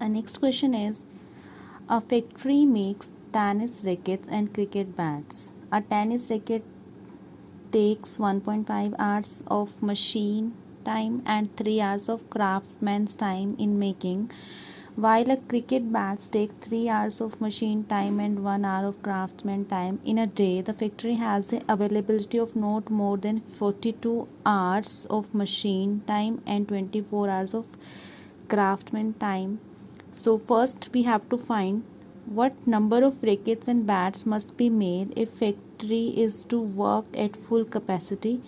Our next question is, a factory makes tennis rackets and cricket bats. A tennis racket takes 1.5 hours of machine time and 3 hours of craftsman's time in making, while a cricket bats take 3 hours of machine time and 1 hour of craftsman time in a day. The factory has the availability of not more than 42 hours of machine time and 24 hours of craftsman time. So first we have to find what number of rackets and bats must be made if factory is to work at full capacity,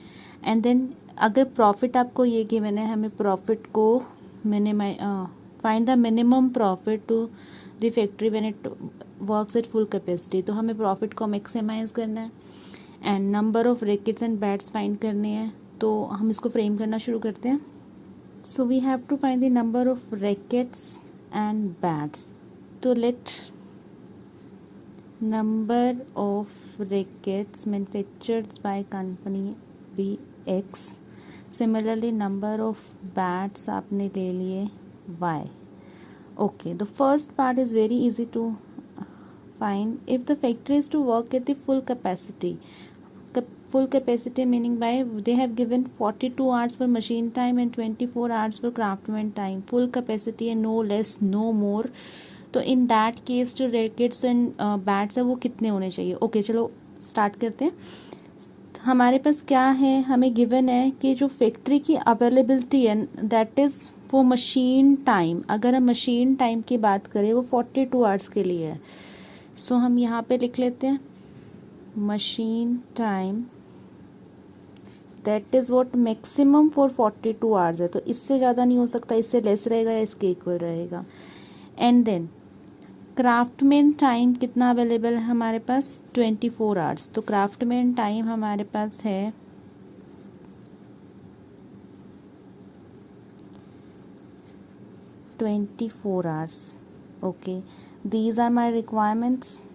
and then अगर profit आपको ये given है, हमें profit को find the minimum profit to the factory when it works at full capacity. तो हमें profit को maximize करना है and number of rackets and bats find करने हैं. तो हम इसको फ्रेम करना शुरू करते हैं. So we have to find the number of rackets and bats. So let number of rackets manufactured by company be X. Similarly number of bats आपने ले लिए Y. Okay, the first part is very easy to find. If the factory is to work at the full capacity meaning by they have given 42 hours for machine time and 24 hours for craftsman time. Full capacity and no less no more. तो in that case जो rackets and bats है वो कितने होने चाहिए. Okay चलो start करते हैं. हमारे पास क्या है, हमें गिवन है कि जो फैक्ट्री की अवेलेबिलिटी है that is for machine time. अगर हम मशीन टाइम की बात करें वो 42 आवर्स के लिए है. सो हम यहाँ पे लिख लेते हैं machine time that is what maximum for 42 hours है. तो इससे ज़्यादा नहीं हो सकता, इससे लेस रहेगा या इसके इक्वल रहेगा. एंड देन क्राफ्टमैन टाइम कितना अवेलेबल है हमारे पास 24 आवर्स. तो क्राफ्टमैन टाइम हमारे पास है 24 hours. Okay, these are my requirements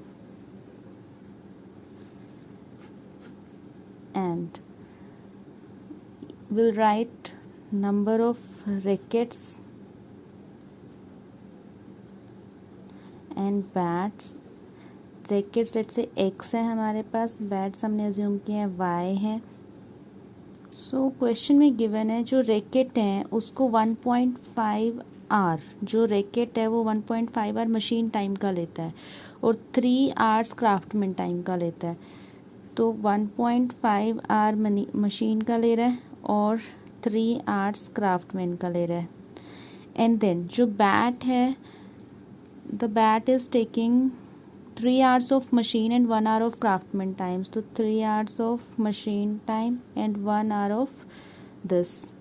and we'll write number of rackets and bats. rackets let's say X है हमारे पास, bats हमने assume किया है Y है. सो क्वेश्चन में गिवन है जो रैकेट हैं उसको 1.5 आवर, जो रैकेट है वो 1.5 आवर मशीन टाइम का लेता है और 3 आवर्स क्राफ्टमैन टाइम का लेता है. तो 1.5 आवर मशीन का ले रहा है और 3 आवर्स क्राफ्टमैन का ले रहा है. एंड देन जो बैट है, the bat is taking 3 hours of machine and 1 hour of craftsman times. तो 3 hours of machine time and 1 hour of this.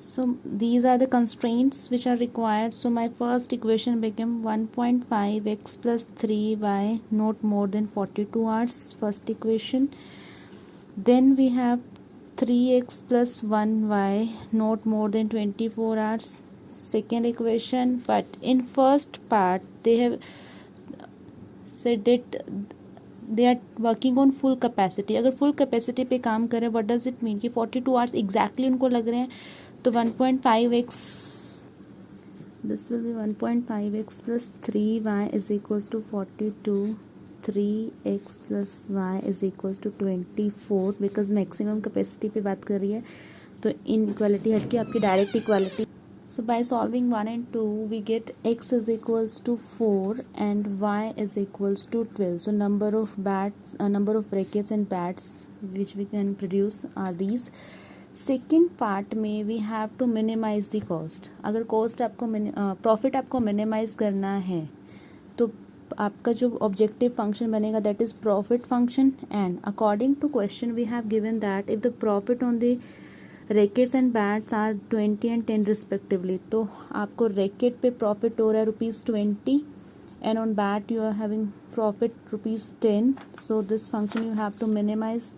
So these are the constraints which are required. So my first equation became 1.5x plus 3y not more than 42 hours, first equation. Then we have 3x plus 1y not more than 24 hours, second equation. But in first part they have said that they are working on full capacity. अगर full capacity पे काम करें what does it mean कि 42 hours exactly उनको लग रहे हैं. तो 1.5x this will be 1.5x plus 3y is equals to 42. 3x plus y is equals to 24 because maximum capacity पे बात कर रही है. तो इन इक्वालिटी हट के आपकी direct equality. So by solving 1 and 2 we get x is equals to 4 and y is equals to 12. So number of brackets and bats which we can produce are these. Second part में we have to minimise the cost. अगर cost आपको profit आपको minimise करना है तो आपका जो objective function बनेगा that is profit function. And according to question we have given that if the profit on the rackets and bats are 20 and 10 respectively. तो आपको रैकेट पे प्रॉफिट हो रहा है ₹20 and on bat you are having profit ₹10. So this function you have to minimize.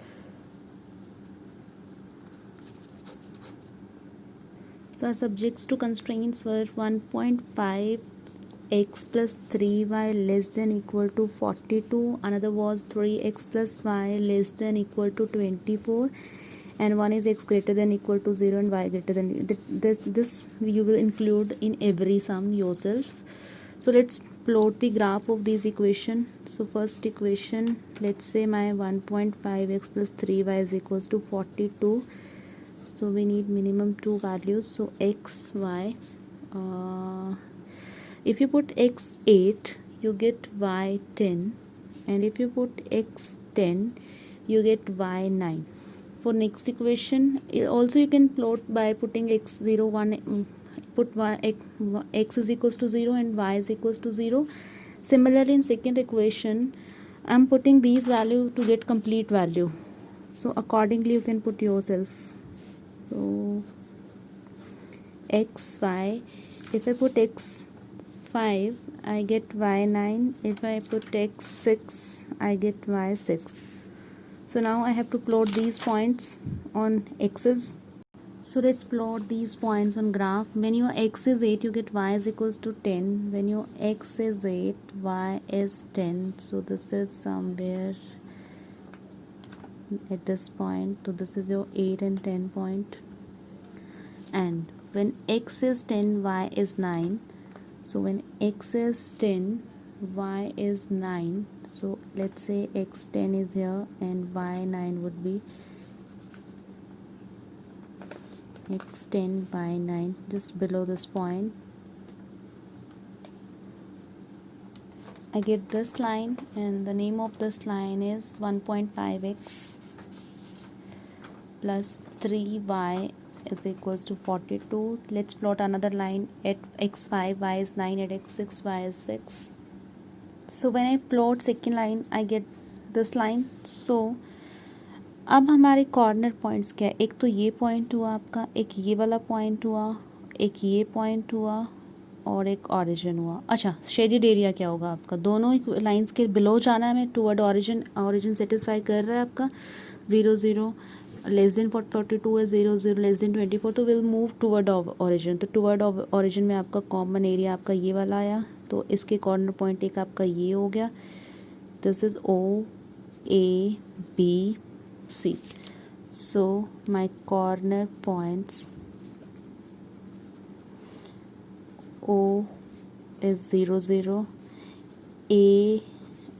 So our subjects to constraints were 1.5x plus 3y less than equal to 42. Another was 3x plus y less than equal to 24. and one is x greater than equal to 0 and y greater than this you will include in every sum yourself. So let's plot the graph of this equation. So first equation, let's say my 1.5x plus 3y is equals to 42. So we need minimum two values, so x, y. If you put x 8 you get y 10, and if you put x 10 you get y 9. For next equation also you can plot by putting x 0 1, put y, x is equals to 0 and y is equals to 0. Similarly in second equation I'm putting these value to get complete value, so accordingly you can put yourself. So x y, if I put x 5 I get y 9, if I put x 6 I get y 6. So now I have to plot these points on x's. So let's plot these points on graph. When your x is 8 you get y is equals to 10. When your x is 8 y is 10. So this is somewhere at this point. So this is your 8 and 10 point. And when x is 10 y is 9. So when x is 10 y is 9. So let's say x 10 is here and y 9 would be x 10 by 9, just below this point. I get this line, and the name of this line is 1.5x plus 3y is equals to 42. Let's plot another line at x5 y is 9, at x6 y is 6. So when I plot second line I get this line. So अब हमारे corner points क्या है, एक तो ये point हुआ आपका, एक ये वाला पॉइंट हुआ, एक ये पॉइंट हुआ और एक ओरिजिन हुआ. अच्छा, शेडेड एरिया क्या होगा आपका, दोनों लाइंस के बिलो जाना है हमें टूवर्ड ओरिजिन. ओरिजिन सेटिस्फाई कर रहा है आपका 0 0 लेस देन 42 है, 0 0 लेस देन 24, तो विल मूव टूवर्ड ओरिजिन. तो टूवर्ड ओरिजिन में आपका कॉमन एरिया आपका ये वाला आया, तो इसके कॉर्नर पॉइंट एक आपका ये हो गया. This is O A B C. So my corner points O is 0 0, A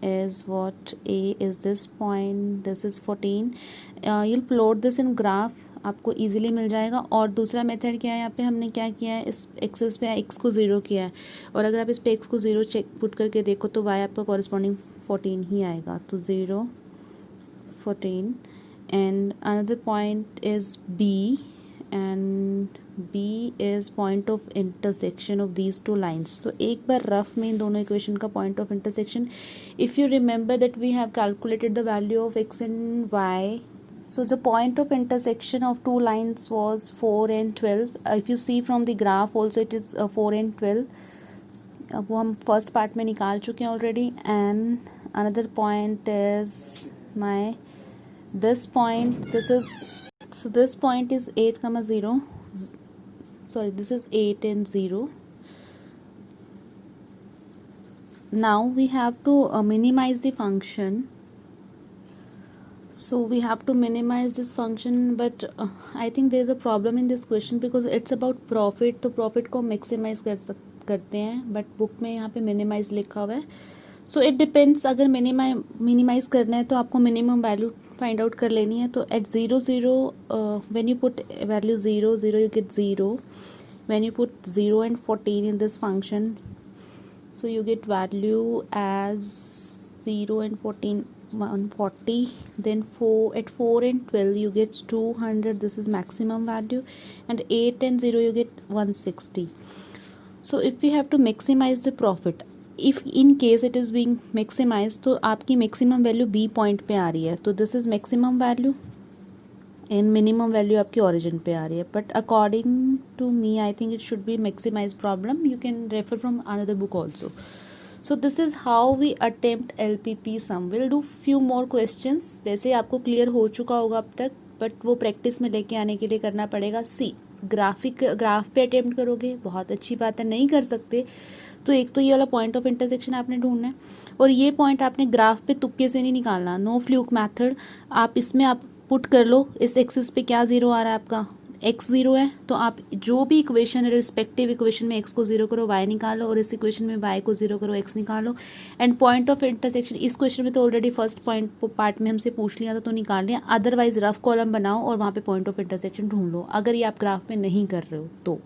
is what, A is this point, this is 14. You'll plot this in graph, आपको easily मिल जाएगा. और दूसरा मेथड क्या है, यहाँ पे हमने क्या किया है, इस एक्सेस पे x को 0 किया है, और अगर आप इस पे x को 0 चेक पुट करके देखो तो y आपका कॉरेस्पॉन्डिंग 14 ही आएगा. तो 0 14. And another point is B, and B is point of intersection of these two lines. So एक बार रफ में इन दोनों इक्वेशन का point of intersection, if you remember that we have calculated the value of x and y. So the point of intersection of two lines was 4 and 12. If you see from the graph also it is 4 and 12. अब वो हम first part में निकाल चुके हैं already. And another point is my this point, this is, so this point is 8 comma 0, sorry this is 8 and 0. Now we have to minimize the function. So we have to minimize this function, but I think there is a problem in this question because it's about profit. तो profit को maximize करते हैं, but book में यहाँ पे minimize लिखा हुआ है. सो इट डिपेंड्स, अगर मिनिमाइज करना है तो आपको मिनिमम वैल्यू फाइंड आउट कर लेनी है. तो at 0 0 when you put value 0 0 you get 0. When you put 0 and 14 in this function, so you get value as 0 and 14 140. Then at 4 and 12 you get 200, this is maximum value, and 8 and 0 you get 160. So if we have to maximize the profit, if in case it is being maximize, तो आपकी maximum value B point पे आ रही है, तो this is maximum value and minimum value आपकी origin पे आ रही है. But according to me I think it should be maximize problem. You can refer from another book also. So this is how we attempt LPP sum. Will do few more questions. वैसे आपको clear हो चुका होगा अब तक, but वो practice में लेके आने के लिए करना पड़ेगा. ग्राफ पे अटेम्प्ट करोगे बहुत अच्छी बात है, नहीं कर सकते तो एक तो ये वाला पॉइंट ऑफ इंटरसेक्शन आपने ढूंढना है, और ये पॉइंट आपने ग्राफ पे तुक्के से नहीं निकालना. No fluke method. आप इसमें आप पुट कर लो इस एक्सिस पे, क्या ज़ीरो आ रहा है आपका, x ज़ीरो है, तो आप जो भी इक्वेशन है रिस्पेक्टिव इक्वेशन में x को ज़ीरो करो y निकालो, और इस इक्वेशन में y को ज़ीरो करो x निकालो। एंड पॉइंट ऑफ इंटरसेक्शन इस क्वेश्चन में तो ऑलरेडी फर्स्ट पॉइंट पार्ट में हमसे पूछ लिया था तो निकाल लिया, अदरवाइज रफ कॉलम बनाओ और वहाँ पे पॉइंट ऑफ इंटरसेक्शन ढूंढ लो, अगर ये आप ग्राफ में नहीं कर रहे हो तो।